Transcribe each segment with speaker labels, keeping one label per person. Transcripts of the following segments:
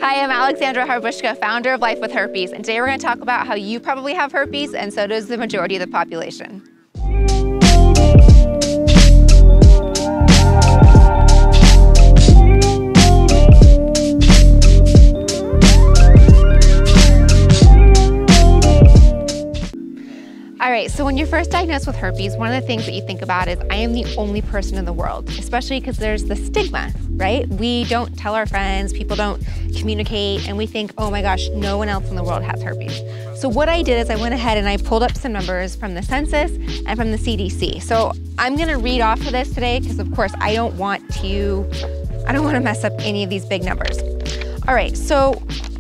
Speaker 1: Hi, I'm Alexandra Harbushka, founder of Life With Herpes, and today we're going to talk about how you probably have herpes, and so does the majority of the population. All right, so when you're first diagnosed with herpes, one of the things that you think about is, I am the only person in the world, especially because there's the stigma, right? We don't tell our friends, people don't communicate, and we think, oh my gosh, no one else in the world has herpes. So what I did is I went ahead and I pulled up some numbers from the census and from the CDC. So I'm gonna read off of this today because of course I don't want to mess up any of these big numbers. All right, so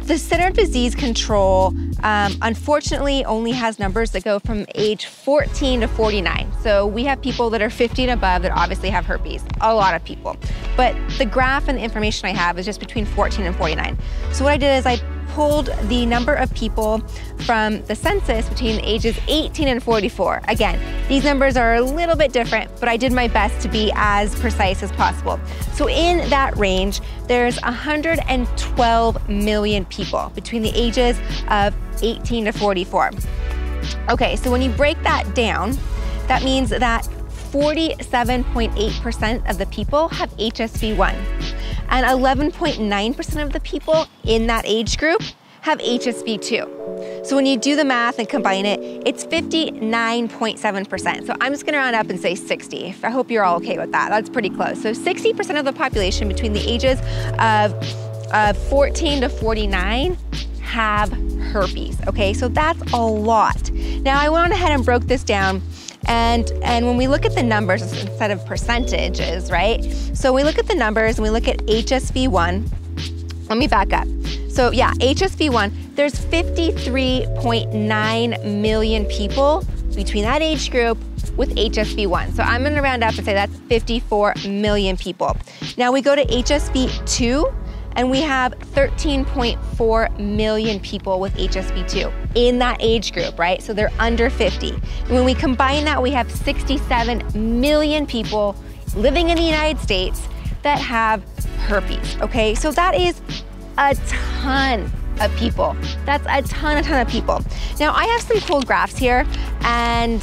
Speaker 1: the Center of Disease Control unfortunately only has numbers that go from age 14 to 49. So we have people that are 50 and above that obviously have herpes, a lot of people. But the graph and the information I have is just between 14 and 49. So what I did is I pulled the number of people from the census between the ages 18 and 44. Again, these numbers are a little bit different, but I did my best to be as precise as possible. So in that range, there's 112 million people between the ages of 18 to 44. Okay, so when you break that down, that means that 47.8% of the people have HSV1. And 11.9% of the people in that age group have HSV2. So when you do the math and combine it, it's 59.7%. So I'm just gonna round up and say 60. I hope you're all okay with that. That's pretty close. So 60% of the population between the ages of 14 to 49 have herpes, okay? So that's a lot. Now I went ahead and broke this down, and when we look at the numbers instead of percentages, right? So we look at the numbers and we look at HSV1. Let me back up. So yeah, HSV1, there's 53.9 million people between that age group with HSV1. So I'm gonna round up and say that's 54 million people. Now we go to HSV2, and we have 13.4 million people with HSV2 in that age group, right? So they're under 50. And when we combine that, we have 67 million people living in the United States that have herpes, okay? So that is a ton of people. That's a ton of people. Now I have some cool graphs here, and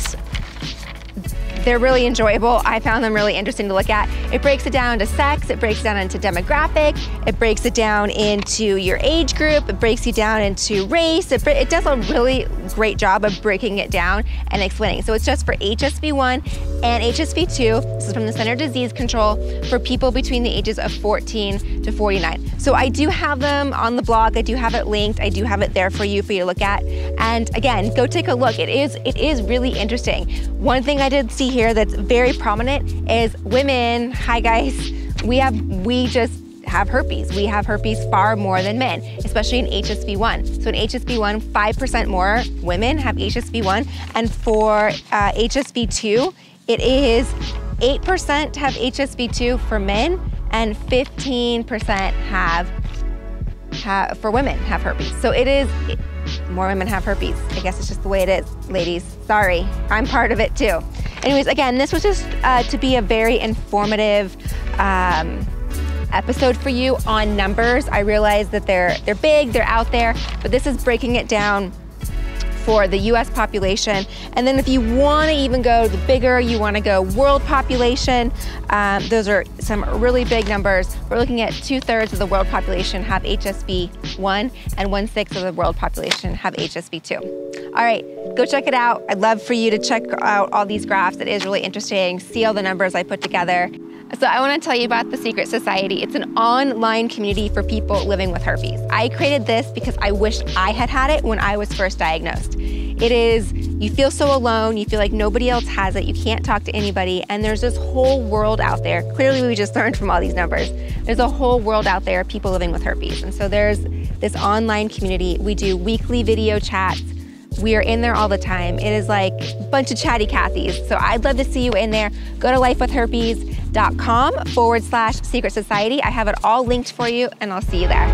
Speaker 1: they're really enjoyable. I found them really interesting to look at. It breaks it down to sex, it breaks it down into demographic, it breaks it down into your age group, it breaks you down into race. It does a really great job of breaking it down and explaining. So it's just for HSV1 and HSV2. This is from the Center of Disease Control for people between the ages of 14 to 49. So I do have them on the blog. I do have it linked. I do have it there for you to look at. And again, go take a look. It is really interesting. One thing I did see here that's very prominent is women. Hi guys, we just have herpes. We have herpes far more than men, especially in HSV1. So in HSV1, 5% more women have HSV1, and for HSV2, it is 8% have HSV2 for men, and 15% for women have herpes. So more women have herpes. I guess it's just the way it is, ladies. Sorry, I'm part of it too. Anyways, again, this was just to be a very informative episode for you on numbers. I realize that they're big, they're out there, but this is breaking it down for the US population. And then if you wanna even go the bigger, you wanna go world population, those are some really big numbers. We're looking at 2/3 of the world population have HSV1 and 1/6 of the world population have HSV2. All right, go check it out. I'd love for you to check out all these graphs. It is really interesting. See all the numbers I put together. So I want to tell you about the Secret Society. It's an online community for people living with herpes. I created this because I wish I had it when I was first diagnosed. It is, you feel so alone, you feel like nobody else has it, you can't talk to anybody, and there's this whole world out there. Clearly we just learned from all these numbers. There's a whole world out there of people living with herpes. And so there's this online community. We do weekly video chats. We are in there all the time. It is like a bunch of chatty Cathys. So I'd love to see you in there. Go to lifewithherpes.com/secret society. I have it all linked for you, and I'll see you there.